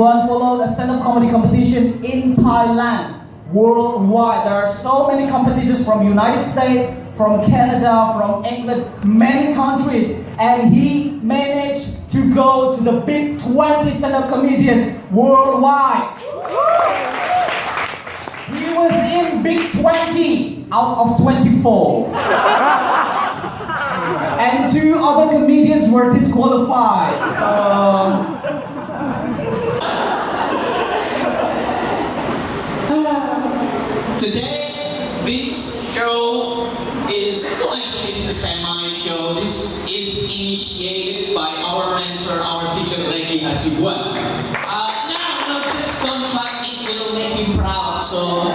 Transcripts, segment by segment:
Hasibuan followed a stand-up comedy competition in Thailand. Worldwide, there are so many competitors from United States, from Canada, from England, many countries, and he managed to go to the big 20 stand-up comedians worldwide. He was in big 20 out of 24. And 2 other comedians were disqualified. So today, this show is, well, actually it's a semi-show. This is initiated by our mentor, our teacher, Reggy Hasibuan. No, just don't clap, it will make him proud, so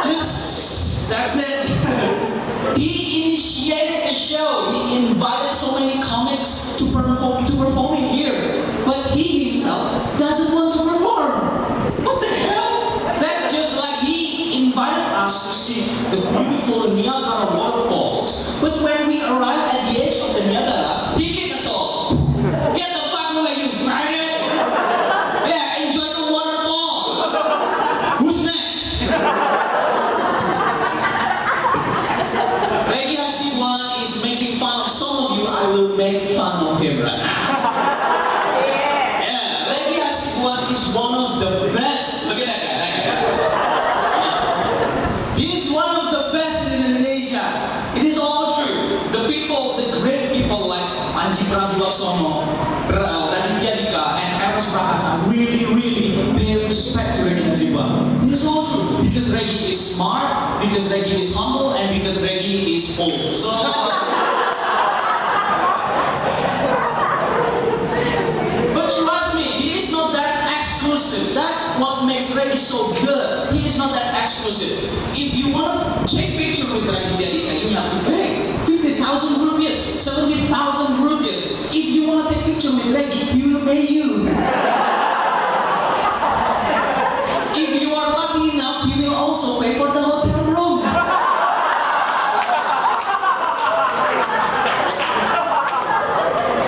just, that's it. He initiated the show. He invited so many comics to perform in here, but he himself doesn't want to perform. What the hell? That's just like he invited us to see the beautiful Niagara waterfalls, but when we arrived at the edge of the Niagara, he kicked us all. Get the fuck away, you faggot! Yeah, enjoy the waterfall. Who's next? Reggy Hasibuan is making fun of some of you. I will make fun of him right now. Yeah, Reggy Hasibuan is one of the best. Look at that guy. He is one of the best in Indonesia. It is all true. The people, the great people like Anji Pragiwaksono, Raditya Dika, and Ernest Prakasa really pay respect to Reggy Hasibuan. It is all true because Reggy is smart, because Reggy is humble, and because Reggy is old. So. But trust me, he is not that exclusive. That's what makes Reggy so good. He is not that exclusive. If you want to take picture with Reggy, you have to pay 50,000 rupees, 70,000 rupees. If you want to take picture with Reggy, he will pay you. If you are lucky enough, he will also pay for the hotel room.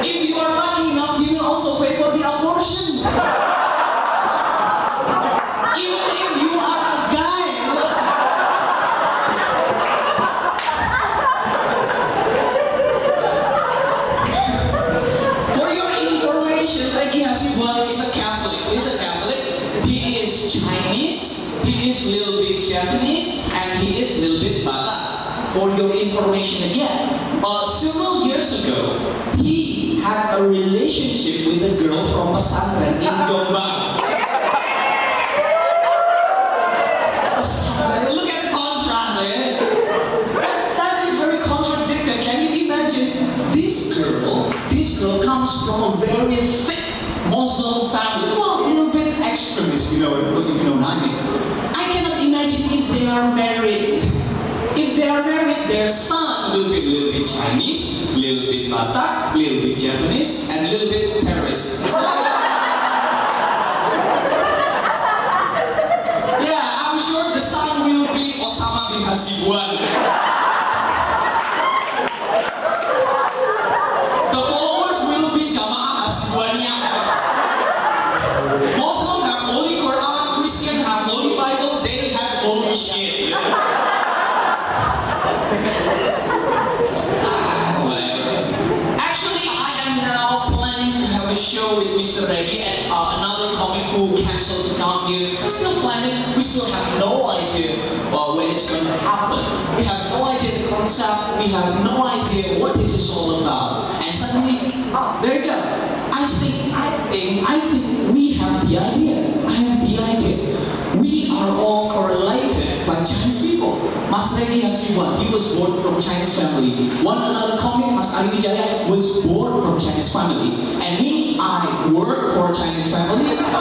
If you are lucky enough, he will also pay for the abortion. Even if you are a guy. For your information, Reggy Hasibuan is a Catholic. He's a Catholic. He is Chinese, he is a little bit Japanese, and he is a little bit Batak. For your information again, several years ago, he had a relationship with a girl from Pesantren in Jombang. Look at the contrast, eh? That is very contradictory. Can you imagine? This girl comes from a very thick Muslim family. Well, a little bit extremist, you know what I mean. I cannot imagine if they are married. If they are married, their son will be a little bit Chinese, a little bit Batak, a little bit Japanese, and a little bit terrorist. Yeah, I'm sure the son will be Osama bin Hasibuan. The followers will be Jamaah Hasibuannya. Muslim have Holy Quran, Christian have Holy Bible, they have holy shit. Whatever. Actually, I am now planning to have a show with Mr. Reggy and another comic who canceled to come here. We're still planning. We still have no idea when it's going to happen. We have no idea the concept. We have no idea what it is all about. And suddenly, there you go. I think we have the idea. I have the idea. We are all correlated by Chinese people. Mas Reggy Hasibuan, he was born from Chinese family. One another comic, Mas Ali Wijaya, was born from Chinese family. And me, I work for a Chinese family. So